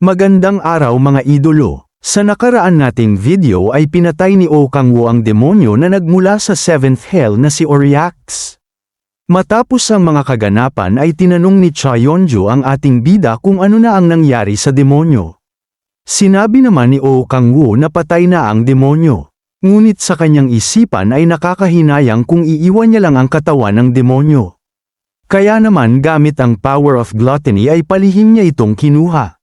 Magandang araw mga idolo. Sa nakaraan nating video ay pinatay ni Oh Kang-woo ang demonyo na nagmula sa 7th Hell na si Oryx. Matapos ang mga kaganapan ay tinanong ni Cha Yeonju ang ating bida kung ano na ang nangyari sa demonyo. Sinabi naman ni Oh Kang-woo na patay na ang demonyo. Ngunit sa kanyang isipan ay nakakahinayang kung iiwan niya lang ang katawan ng demonyo. Kaya naman gamit ang power of gluttony ay palihim niya itong kinuha.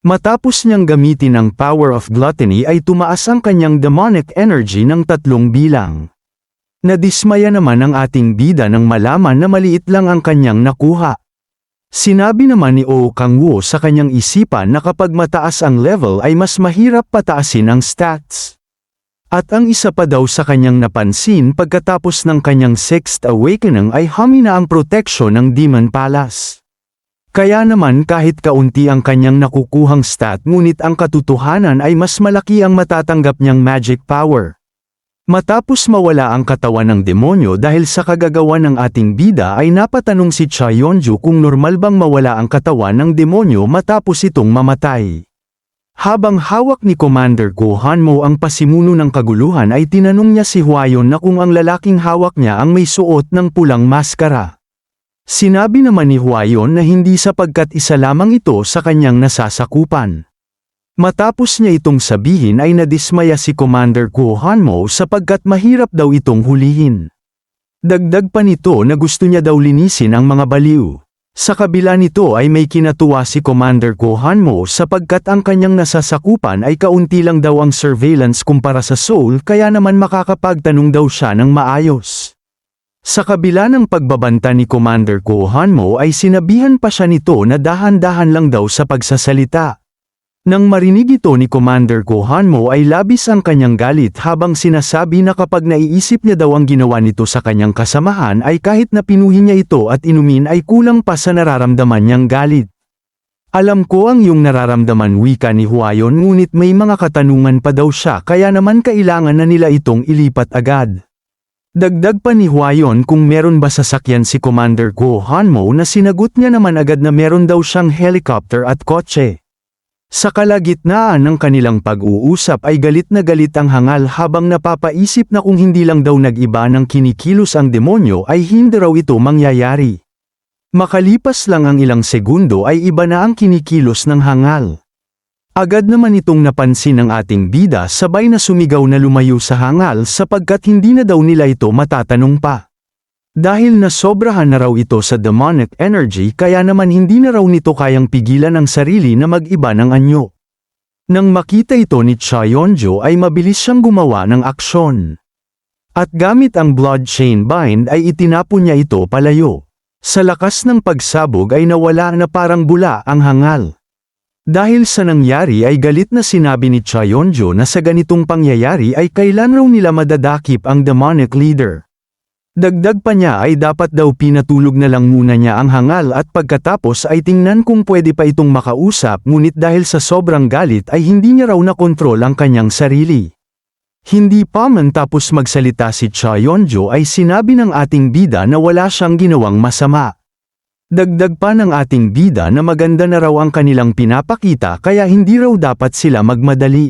Matapos niyang gamitin ang power of gluttony ay tumaas ang kanyang demonic energy ng 3 bilang. Nadismaya naman ang ating bida nang malaman na maliit lang ang kanyang nakuha. Sinabi naman ni Oh Kang-woo sa kanyang isipan na kapag mataas ang level ay mas mahirap pataasin ang stats. At ang isa pa daw sa kanyang napansin pagkatapos ng kanyang 6th awakening ay humina ang protection ng Demon Palace. Kaya naman kahit kaunti ang kanyang nakukuhang stat ngunit ang katotohanan ay mas malaki ang matatanggap niyang magic power. Matapos mawala ang katawan ng demonyo dahil sa kagagawan ng ating bida ay napatanong si Cha Yeonju kung normal bang mawala ang katawan ng demonyo matapos itong mamatay. Habang hawak ni Commander Go Hanmo ang pasimuno ng kaguluhan ay tinanong niya si Hwayon na kung ang lalaking hawak niya ang may suot ng pulang maskara. Sinabi naman ni Hwayon na hindi sapagkat isa lamang ito sa kanyang nasasakupan. Matapos niya itong sabihin ay nadismaya si Commander Go Hanmo sapagkat mahirap daw itong hulihin. Dagdag pa nito na gusto niya daw linisin ang mga baliw. Sa kabila nito ay may kinatuwa si Commander Go Hanmo sapagkat ang kanyang nasasakupan ay kaunti lang daw ang surveillance kumpara sa Seoul kaya naman makakapagtanong daw siya ng maayos. Sa kabila ng pagbabanta ni Commander Go Hanmo ay sinabihan pa siya nito na dahan-dahan lang daw sa pagsasalita. Nang marinig ito ni Commander Go Hanmo ay labis ang kanyang galit habang sinasabi na kapag naiisip niya daw ang ginawa nito sa kanyang kasamahan ay kahit na pinuhin niya ito at inumin ay kulang pa sa nararamdaman niyang galit. Alam ko ang iyong nararamdaman wika ni Hwayon ngunit may mga katanungan pa daw siya kaya naman kailangan na nila itong ilipat agad. Dagdag pa ni Hwayon kung meron ba sasakyan si Commander Go Hanmo na sinagot niya naman agad na meron daw siyang helicopter at kotse. Sa kalagitnaan ng kanilang pag-uusap ay galit na galit ang hangal habang napapaisip na kung hindi lang daw nag-iba ng kinikilos ang demonyo ay hindi raw ito mangyayari. Makalipas lang ang ilang segundo ay iba na ang kinikilos ng hangal. Agad naman itong napansin ng ating bida sabay na sumigaw na lumayo sa hangal sapagkat hindi na daw nila ito matatanong pa. Dahil nasobrahan na raw ito sa demonic energy kaya naman hindi na raw nito kayang pigilan ang sarili na mag-iba ng anyo. Nang makita ito ni Cha Yeonju ay mabilis siyang gumawa ng aksyon. At gamit ang blood chain bind ay itinapon niya ito palayo. Sa lakas ng pagsabog ay nawala na parang bula ang hangal. Dahil sa nangyari ay galit na sinabi ni Cha Yeonju na sa ganitong pangyayari ay kailan raw nila madadakip ang demonic leader. Dagdag pa niya ay dapat daw pinatulog na lang muna niya ang hangal at pagkatapos ay tingnan kung pwede pa itong makausap ngunit dahil sa sobrang galit ay hindi niya raw nakontrol ang kanyang sarili. Hindi pa man tapos magsalita si Cha Yeonju ay sinabi ng ating bida na wala siyang ginawang masama. Dagdag pa ng ating bida na maganda na raw ang kanilang pinapakita kaya hindi raw dapat sila magmadali.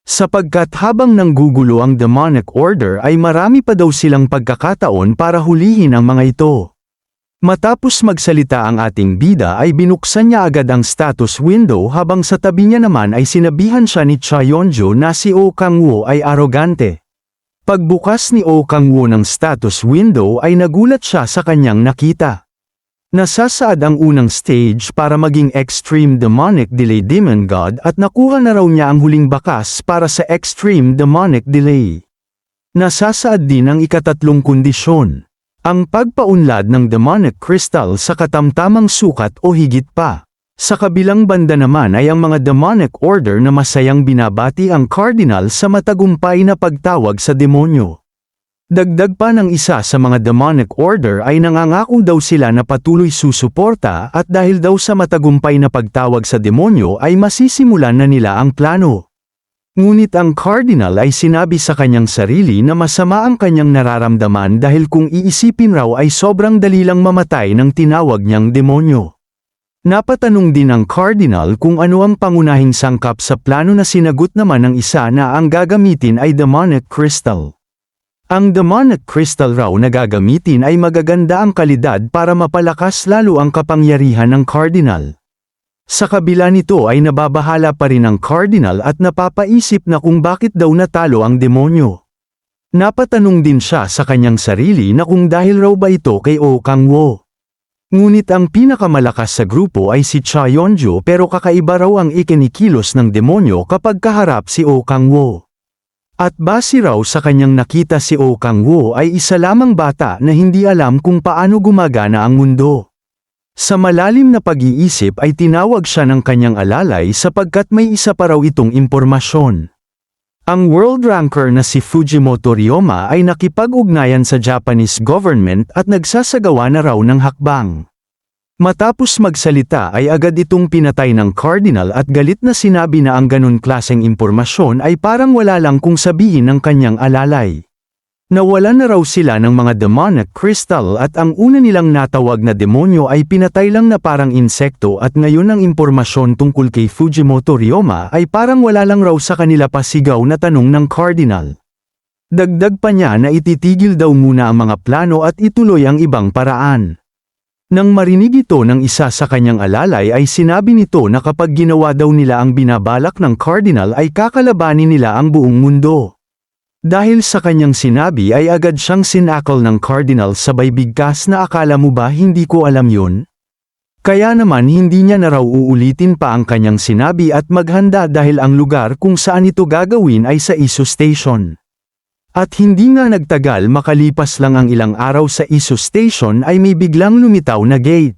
Sapagkat habang nanggugulo ang demonic order ay marami pa daw silang pagkakataon para hulihin ang mga ito. Matapos magsalita ang ating bida ay binuksan niya agad ang status window habang sa tabi niya naman ay sinabihan siya ni Cha Yeonju na si Oh Kang-woo ay arogante. Pagbukas ni Oh Kang-woo ng status window ay nagulat siya sa kanyang nakita. Nasasaad ang unang stage para maging Extreme Demonic Delay Demon God at nakuha na raw niya ang huling bakas para sa Extreme Demonic Delay. Nasasaad din ang ikatatlong kondisyon, ang pagpaunlad ng Demonic Crystal sa katamtamang sukat o higit pa. Sa kabilang banda naman ay ang mga Demonic Order na masayang binabati ang Cardinal sa matagumpay na pagtawag sa demonyo. Dagdag pa ng isa sa mga demonic order ay nangangako daw sila na patuloy susuporta at dahil daw sa matagumpay na pagtawag sa demonyo ay masisimulan na nila ang plano. Ngunit ang Cardinal ay sinabi sa kanyang sarili na masama ang kanyang nararamdaman dahil kung iisipin raw ay sobrang dali lang mamatay ng tinawag niyang demonyo. Napatanong din ang Cardinal kung ano ang pangunahing sangkap sa plano na sinagot naman ng isa na ang gagamitin ay demonic crystal. Ang demonic crystal raw na gagamitin ay magaganda ang kalidad para mapalakas lalo ang kapangyarihan ng Cardinal. Sa kabila nito ay nababahala pa rin ang Cardinal at napapaisip na kung bakit daw natalo ang demonyo. Napatanong din siya sa kanyang sarili na kung dahil raw ba ito kay Oh Kang-woo. Ngunit ang pinakamalakas sa grupo ay si Cha Yeonju pero kakaiba raw ang ikinikilos ng demonyo kapag kaharap si Oh Kang-woo. At base raw sa kanyang nakita si Oh Kang-woo ay isa lamang bata na hindi alam kung paano gumagana ang mundo. Sa malalim na pag-iisip ay tinawag siya ng kanyang alalay sapagkat may isa pa raw itong impormasyon. Ang world ranker na si Fujimoto Ryoma ay nakipag-ugnayan sa Japanese government at nagsasagawa na raw ng hakbang. Matapos magsalita ay agad itong pinatay ng Cardinal at galit na sinabi na ang ganun klaseng impormasyon ay parang wala lang kung sabihin ng kanyang alalay. Nawala na raw sila ng mga demonic crystal at ang una nilang natawag na demonyo ay pinatay lang na parang insekto at ngayon ang impormasyon tungkol kay Fujimoto Ryoma ay parang wala lang raw sa kanila pa sigaw na tanong ng Cardinal. Dagdag pa niya na ititigil daw muna ang mga plano at ituloy ang ibang paraan. Nang marinig ito ng isa sa kanyang alalay ay sinabi nito na kapag ginawa daw nila ang binabalak ng Cardinal ay kakalabanin nila ang buong mundo. Dahil sa kanyang sinabi ay agad siyang sinakal ng Cardinal sabay bigkas na akala mo ba hindi ko alam yun? Kaya naman hindi niya na raw uulitin pa ang kanyang sinabi at maghanda dahil ang lugar kung saan ito gagawin ay sa Isu Station. At hindi nga nagtagal makalipas lang ang ilang araw sa Isu Station ay may biglang lumitaw na gate.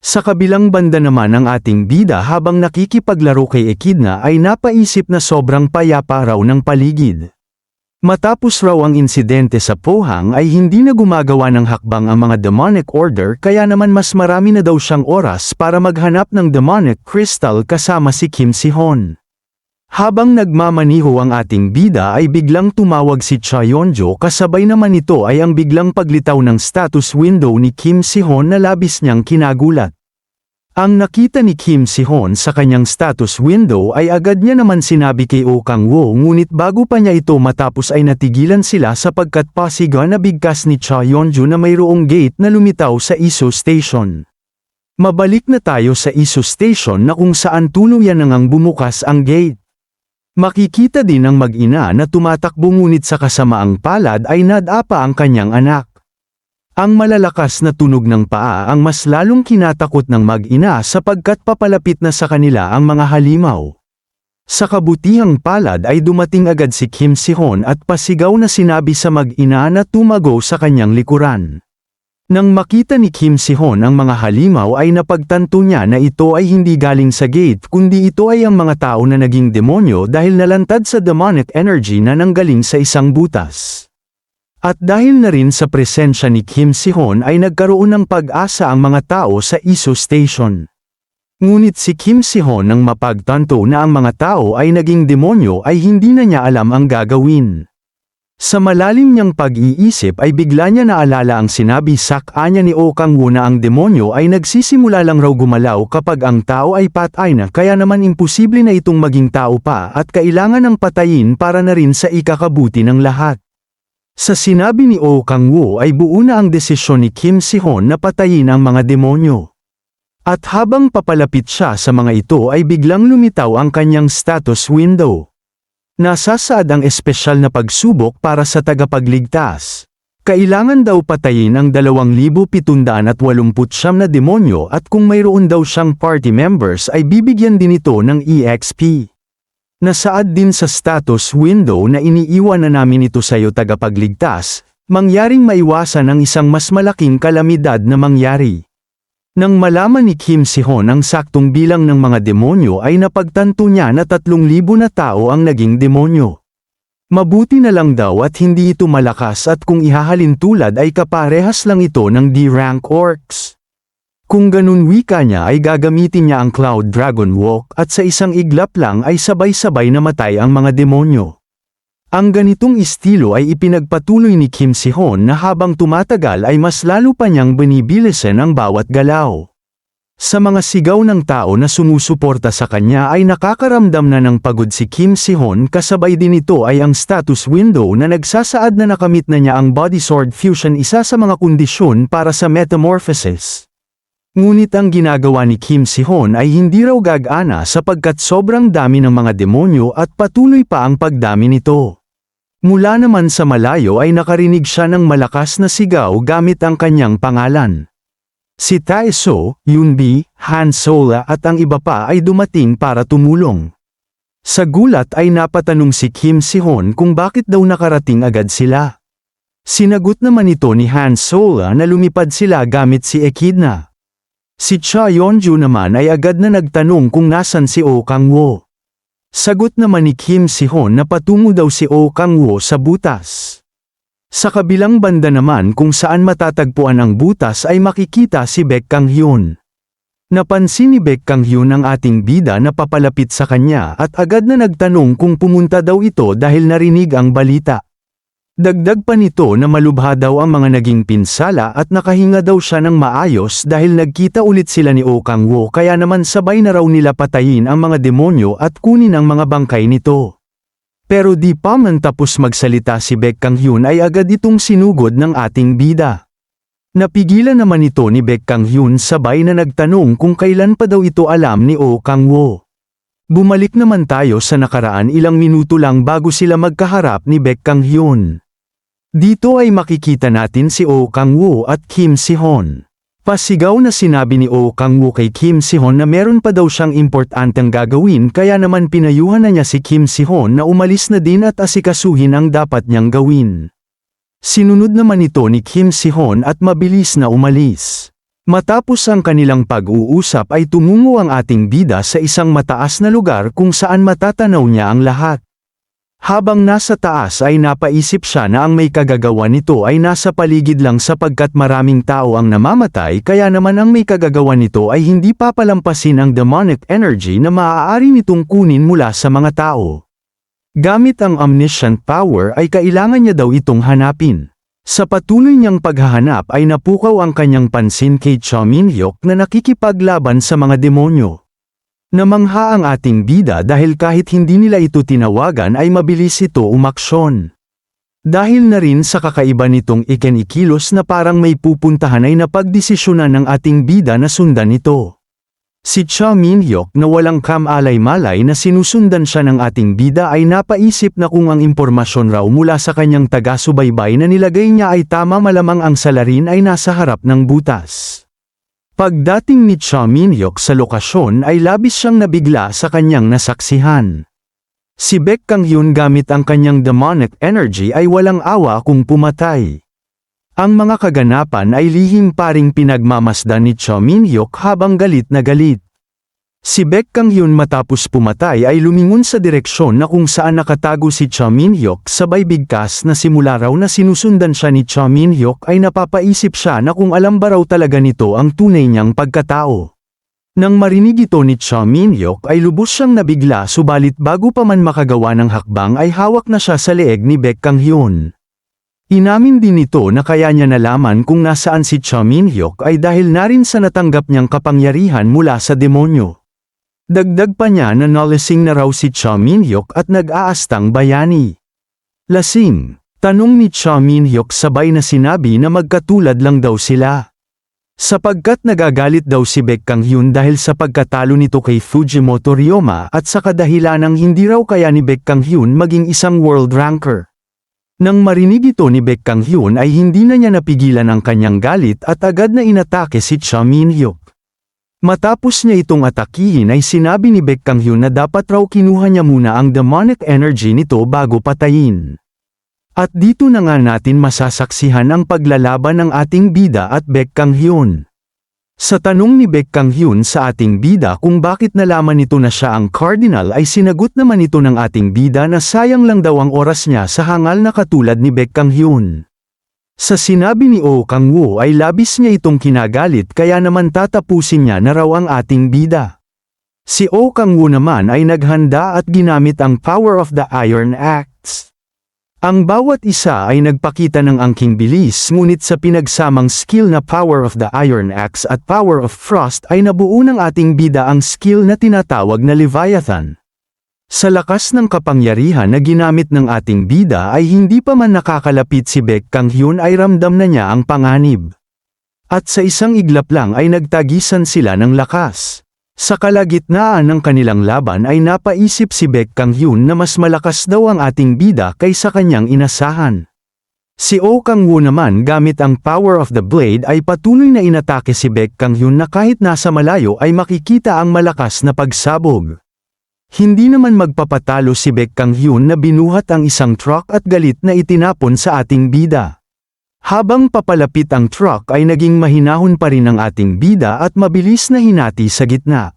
Sa kabilang banda naman ng ating bida habang nakikipaglaro kay Echidna ay napaisip na sobrang payapa raw ng paligid. Matapos raw ang insidente sa Pohang ay hindi na gumagawa ng hakbang ang mga demonic order kaya naman mas marami na daw siyang oras para maghanap ng demonic crystal kasama si Kim Si-hon. Habang nagmamaniho ang ating bida ay biglang tumawag si Cha Yeonju kasabay naman ito ay ang biglang paglitaw ng status window ni Kim Si-hon na labis niyang kinagulat. Ang nakita ni Kim Si-hon sa kanyang status window ay agad niya naman sinabi kay Oh Kang-woo ngunit bago pa niya ito matapos ay natigilan sila sapagkat pasiga na bigkas ni Cha Yeonju na mayroong gate na lumitaw sa Isu Station. Mabalik na tayo sa Isu Station na kung saan tuluyan nang bumukas ang gate. Makikita din ng mag-ina na tumatakbo ngunit sa kasamaang palad ay nadapa ang kanyang anak. Ang malalakas na tunog ng paa ang mas lalong kinatakot ng mag-ina sapagkat papalapit na sa kanila ang mga halimaw. Sa kabutihang palad ay dumating agad si Kim Si-hon at pasigaw na sinabi sa mag-ina na tumago sa kanyang likuran. Nang makita ni Kim Si-hon ang mga halimaw ay napagtanto niya na ito ay hindi galing sa gate kundi ito ay ang mga tao na naging demonyo dahil nalantad sa demonic energy na nanggaling sa isang butas. At dahil na rin sa presensya ni Kim Si-hon ay nagkaroon ng pag-asa ang mga tao sa Isu Station. Ngunit si Kim Si-hon nang mapagtanto na ang mga tao ay naging demonyo ay hindi na niya alam ang gagawin. Sa malalim niyang pag-iisip ay bigla niya naalala ang sinabi sa kanya ni Oh Kang-woo na ang demonyo ay nagsisimula lang raw gumalaw kapag ang tao ay patay na kaya naman imposible na itong maging tao pa at kailangan ng patayin para na rin sa ikakabuti ng lahat. Sa sinabi ni Oh Kang-woo ay buo na ang desisyon ni Kim Si-hon na patayin ang mga demonyo. At habang papalapit siya sa mga ito ay biglang lumitaw ang kanyang status window. Nasasaad ang espesyal na pagsubok para sa tagapagligtas. Kailangan daw patayin ang 2,789 na demonyo at kung mayroon daw siyang party members ay bibigyan din ito ng EXP. Nasaad din sa status window na iniiwan na namin ito sa iyo tagapagligtas, mangyaring maiwasan ang isang mas malaking kalamidad na mangyari. Nang malaman ni Kim Si-hon ang saktong bilang ng mga demonyo ay napagtanto niya na 3,000 na tao ang naging demonyo. Mabuti na lang daw at hindi ito malakas at kung ihahalin tulad ay kaparehas lang ito ng D-rank orcs. Kung ganun wika niya ay gagamitin niya ang Cloud Dragon Walk at sa isang iglap lang ay sabay-sabay namatay ang mga demonyo. Ang ganitong estilo ay ipinagpatuloy ni Kim Si-hon na habang tumatagal ay mas lalo pa niyang binibilisan ang bawat galaw. Sa mga sigaw ng tao na sumusuporta sa kanya ay nakakaramdam na ng pagod si Kim Si-hoon, kasabay din ito ay ang status window na nagsasaad na nakamit na niya ang body sword fusion, isa sa mga kondisyon para sa metamorphosis. Ngunit ang ginagawa ni Kim Si-hoon ay hindi raw gagana sapagkat sobrang dami ng mga demonyo at patuloy pa ang pagdami nito. Mula naman sa malayo ay nakarinig siya ng malakas na sigaw gamit ang kanyang pangalan. Si Tae-soo, Yoonbi, Han Sola at ang iba pa ay dumating para tumulong. Sa gulat ay napatanong si Kim Si-hoon kung bakit daw nakarating agad sila. Sinagot naman ito ni Han Sola na lumipad sila gamit si Echidna. Si Cha Yeonju naman ay agad na nagtanong kung nasan si Oh Kang-woo. Sagot naman ni Kim Si-hoon na patungo daw si Oh Kang-woo sa butas. Sa kabilang banda naman kung saan matatagpuan ang butas ay makikita si Baek Kang-hyun. Napansin ni Baek Kang-hyun ang ating bida na papalapit sa kanya at agad na nagtanong kung pumunta daw ito dahil narinig ang balita. Dagdag pa nito na malubha daw ang mga naging pinsala at nakahinga daw siya ng maayos dahil nagkita ulit sila ni Oh Kang-woo, kaya naman sabay na raw nila patayin ang mga demonyo at kunin ang mga bangkay nito. Pero di pa man tapos magsalita si Baek Kang-hyun ay agad itong sinugod ng ating bida. Napigilan naman ito ni Baek Kang-hyun sabay na nagtanong kung kailan pa daw ito alam ni Oh Kang-woo. Bumalik naman tayo sa nakaraan ilang minuto lang bago sila magkaharap ni Baek Kang-hyun. Dito ay makikita natin si Oh Kang-woo at Kim Si-hoon. Pasigaw na sinabi ni Oh Kang-woo kay Kim Si-hoon na meron pa daw siyang importanteng gagawin, kaya naman pinayuhan na niya si Kim Si-hoon na umalis na din at asikasuhin ang dapat niyang gawin. Sinunod naman ito ni Kim Si-hoon at mabilis na umalis. Matapos ang kanilang pag-uusap ay tumungo ang ating bida sa isang mataas na lugar kung saan matatanaw niya ang lahat. Habang nasa taas ay napaisip siya na ang may kagagawa nito ay nasa paligid lang sapagkat maraming tao ang namamatay, kaya naman ang may kagagawa nito ay hindi papalampasin ang demonic energy na maaari nitong kunin mula sa mga tao. Gamit ang omniscient power ay kailangan niya daw itong hanapin. Sa patuloy niyang paghahanap ay napukaw ang kanyang pansin kay Cha Min-hyuk na nakikipaglaban sa mga demonyo. Namangha ang ating bida dahil kahit hindi nila ito tinawagan ay mabilis ito umaksyon. Dahil na rin sa kakaiba nitong ikinikilos na parang may pupuntahan ay napagdesisyonan ng ating bida na sundan ito. Si Cha Min-hyuk na walang kamalay-malay na sinusundan siya ng ating bida ay napaisip na kung ang impormasyon raw mula sa kanyang taga-subaybay na nilagay niya ay tama, malamang ang salarin ay nasa harap ng butas. Pagdating ni Cha Min-hyuk sa lokasyon ay labis siyang nabigla sa kanyang nasaksihan. Si Baek Kang-hyun gamit ang kanyang demonic energy ay walang awa kung pumatay. Ang mga kaganapan ay lihim paring pinagmamasdan ni Cha Min-hyuk habang galit na galit. Si Baek Kang-hyun matapos pumatay ay lumingon sa direksyon na kung saan nakatago si Cha Min-hyuk, sabay bigkas na simula raw na sinusundan siya ni Cha Min-hyuk ay napapaisip siya na kung alam ba raw talaga nito ang tunay niyang pagkatao. Nang marinig ito ni Cha Min-hyuk ay lubos siyang nabigla, subalit bago pa man makagawa ng hakbang ay hawak na siya sa leeg ni Baek Kang-hyun. Inamin din ito na kaya niya nalaman kung nasaan si Cha Min-hyuk ay dahil na rin sa natanggap niyang kapangyarihan mula sa demonyo. Dagdag pa niya na nalasing na raw si Cha Min-hyuk at nag-aastang bayani. Lasing? Tanong ni Cha Min-hyuk sabay na sinabi na magkatulad lang daw sila. Sapagkat nagagalit daw si Baek Kang-hyun dahil sa pagkatalo nito kay Fujimoto Ryoma at sa kadahilanang hindi raw kaya ni Baek Kang-hyun maging isang world ranker. Nang marinig ito ni Baek Kang-hyun ay hindi na niya napigilan ang kanyang galit at agad na inatake si Cha Min-hyuk. Matapos niya itong atakihin ay sinabi ni Baek Kang-hyun na dapat raw kinuha niya muna ang demonic energy nito bago patayin. At dito na nga natin masasaksihan ang paglalaban ng ating bida at Baek Kang-hyun. Sa tanong ni Baek Kang-hyun sa ating bida kung bakit nalaman nito na siya ang cardinal ay sinagot naman ito ng ating bida na sayang lang daw ang oras niya sa hangal na katulad ni Baek Kang-hyun. Sa sinabi ni Oh Kang-woo ay labis niya itong kinagalit, kaya naman tatapusin niya na raw ang ating bida. Si Oh Kang-woo naman ay naghanda at ginamit ang power of the Iron Axe. Ang bawat isa ay nagpakita ng angking bilis, ngunit sa pinagsamang skill na Power of the Iron Axe at Power of Frost ay nabuo ng ating bida ang skill na tinatawag na Leviathan. Sa lakas ng kapangyarihan na ginamit ng ating bida ay hindi pa man nakakalapit si Baek Kang Hyun ay ramdam na niya ang panganib. At sa isang iglap lang ay nagtagisan sila ng lakas. Sa kalagitnaan ng kanilang laban ay napaisip si Baek Kang Hyun na mas malakas daw ang ating bida kaysa kanyang inasahan. Si Oh Kang-woo naman gamit ang Power of the Blade ay patuloy na inatake si Baek Kang Hyun na kahit nasa malayo ay makikita ang malakas na pagsabog. Hindi naman magpapatalo si Baek Kang Hyun na binuhat ang isang truck at galit na itinapon sa ating bida. Habang papalapit ang truck ay naging mahinahon pa rin ang ating bida at mabilis na hinati sa gitna.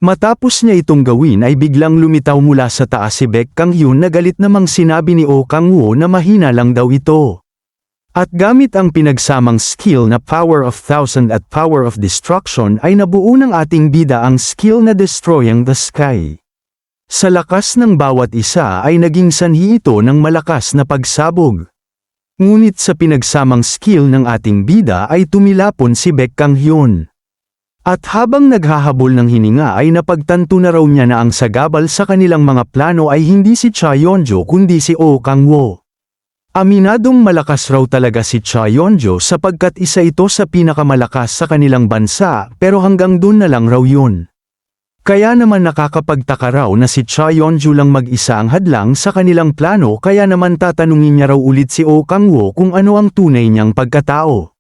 Matapos niya itong gawin ay biglang lumitaw mula sa taas si Baek Kang Hyun na galit namang sinabi ni Oh Kang-woo na mahina lang daw ito. At gamit ang pinagsamang skill na Power of Thousand at Power of Destruction ay nabuo ng ating bida ang skill na Destroying the Sky. Sa lakas ng bawat isa ay naging sanhi ito ng malakas na pagsabog. Ngunit sa pinagsamang skill ng ating bida ay tumilapon si Baek Kang Hyun. At habang naghahabol ng hininga ay napagtanto na raw niya na ang sagabal sa kanilang mga plano ay hindi si Cha Yeonjo kundi si Oh Kang-woo. Aminadong malakas raw talaga si Cha Yeonjo sapagkat isa ito sa pinakamalakas sa kanilang bansa pero hanggang doon na lang raw yun. Kaya naman nakakapagtaka raw na si Cha Yeonjo lang mag-isa ang hadlang sa kanilang plano kaya naman tatanungin niya raw ulit si Oh Kang-woo kung ano ang tunay niyang pagkatao.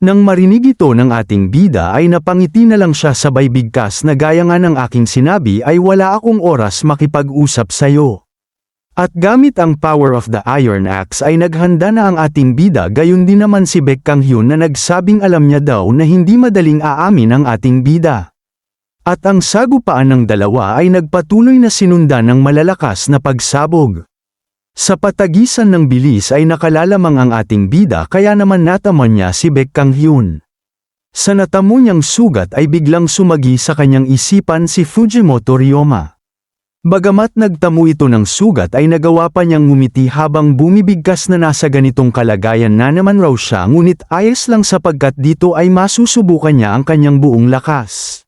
Nang marinig ito ng ating bida ay napangiti na lang siya sabay bigkas na gaya nga ng aking sinabi ay wala akong oras makipag-usap sayo. At gamit ang Power of the Iron Axe ay naghanda na ang ating bida gayon din naman si Baek Kang Hyun na nagsabing alam niya daw na hindi madaling aamin ang ating bida. At ang sagupaan ng dalawa ay nagpatuloy na sinundan ng malalakas na pagsabog. Sa patagisan ng bilis ay nakalalamang ang ating bida kaya naman nataman niya si Baek Kang Hyun. Sa natamo niyang sugat ay biglang sumagi sa kanyang isipan si Fujimoto Ryoma. Bagamat nagtamo ito ng sugat ay nagawa pa niyang ngumiti habang bumibigkas na nasa ganitong kalagayan na naman raw siya ngunit ayos lang sapagkat dito ay masusubukan niya ang kanyang buong lakas.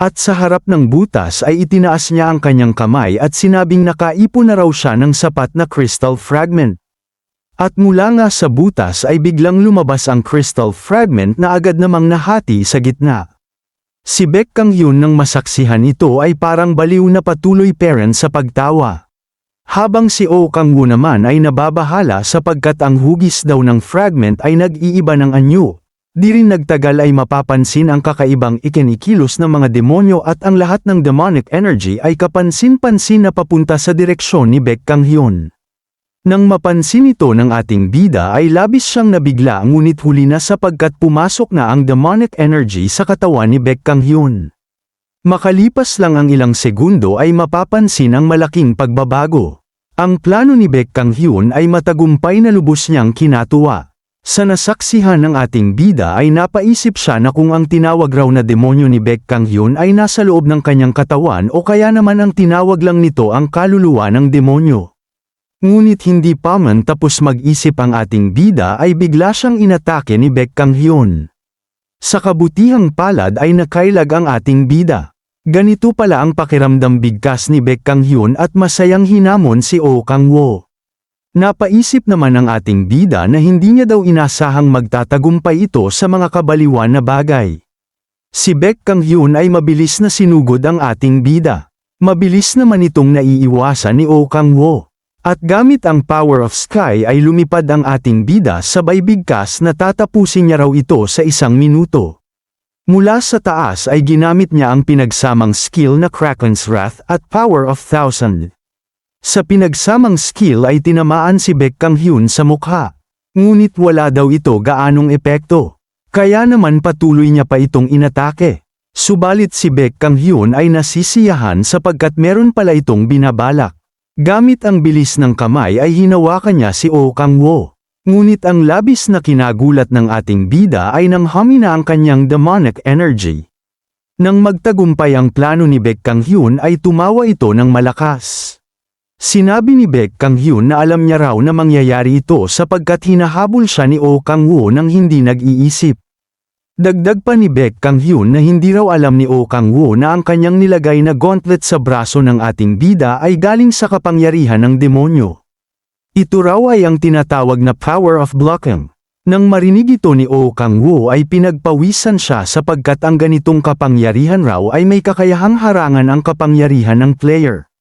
At sa harap ng butas ay itinaas niya ang kanyang kamay at sinabing nakaipon na raw siya ng sapat na crystal fragment. At mula nga sa butas ay biglang lumabas ang crystal fragment na agad namang nahati sa gitna. Si Baek Kang Hyun nang masaksihan ito ay parang baliw na patuloy parent sa pagtawa. Habang si Oh Kang-woo naman ay nababahala sapagkat ang hugis daw ng fragment ay nag-iiba ng anyo. Di rin nagtagal ay mapapansin ang kakaibang ikinikilos ng mga demonyo at ang lahat ng demonic energy ay kapansin-pansin na papunta sa direksyon ni Baek Kang Hyun. Nang mapansin ito ng ating bida ay labis siyang nabigla ngunit huli na sapagkat pumasok na ang demonic energy sa katawan ni Baek Kang Hyun. Makalipas lang ang ilang segundo ay mapapansin ang malaking pagbabago. Ang plano ni Baek Kang Hyun ay matagumpay na lubos niyang kinatuwa. Sa nasaksihan ng ating bida ay napaisip siya na kung ang tinawag raw na demonyo ni Baek Kang Hyun ay nasa loob ng kanyang katawan o kaya naman ang tinawag lang nito ang kaluluwa ng demonyo. Ngunit hindi pa man tapos mag-isip ang ating bida ay bigla siyang inatake ni Baek Kang Hyun. Sa kabutihang palad ay nakailag ang ating bida. Ganito pala ang pakiramdam bigkas ni Baek Kang Hyun at masayang hinamon si Oh Kang-woo. Napaisip naman ang ating bida na hindi niya daw inasahang magtatagumpay ito sa mga kabaliwan na bagay. Si Baek Kang Hyun ay mabilis na sinugod ang ating bida. Mabilis naman itong naiiwasan ni Oh Kang-woo. At gamit ang Power of Sky ay lumipad ang ating bida sabay bigkas na tatapusin niya raw ito sa 1 minuto. Mula sa taas ay ginamit niya ang pinagsamang skill na Kraken's Wrath at Power of Thousand. Sa pinagsamang skill ay tinamaan si Baek Kang Hyun sa mukha. Ngunit wala daw ito gaanong epekto. Kaya naman patuloy niya pa itong inatake. Subalit si Baek Kang Hyun ay nasisiyahan sapagkat meron pala itong binabalak. Gamit ang bilis ng kamay ay hinawakan niya si Oh Kang-woo. Ngunit ang labis na kinagulat ng ating bida ay nang hamina ang kanyang demonic energy. Nang magtagumpay ang plano ni Baek Kang Hyun ay tumawa ito ng malakas. Sinabi ni Baek Kang-hyun na alam niya raw na mangyayari ito sapagkat hinahabol siya ni Oh Kang-woo nang hindi nag-iisip. Dagdag pa ni Baek Kang-hyun na hindi raw alam ni Oh Kang-woo na ang kanyang nilagay na gauntlet sa braso ng ating bida ay galing sa kapangyarihan ng demonyo. Ito raw ay ang tinatawag na power of blocking. Nang marinig ito ni Oh Kang-woo ay pinagpawisan siya sapagkat ang ganitong kapangyarihan raw ay may kakayahang harangan ang kapangyarihan ng player.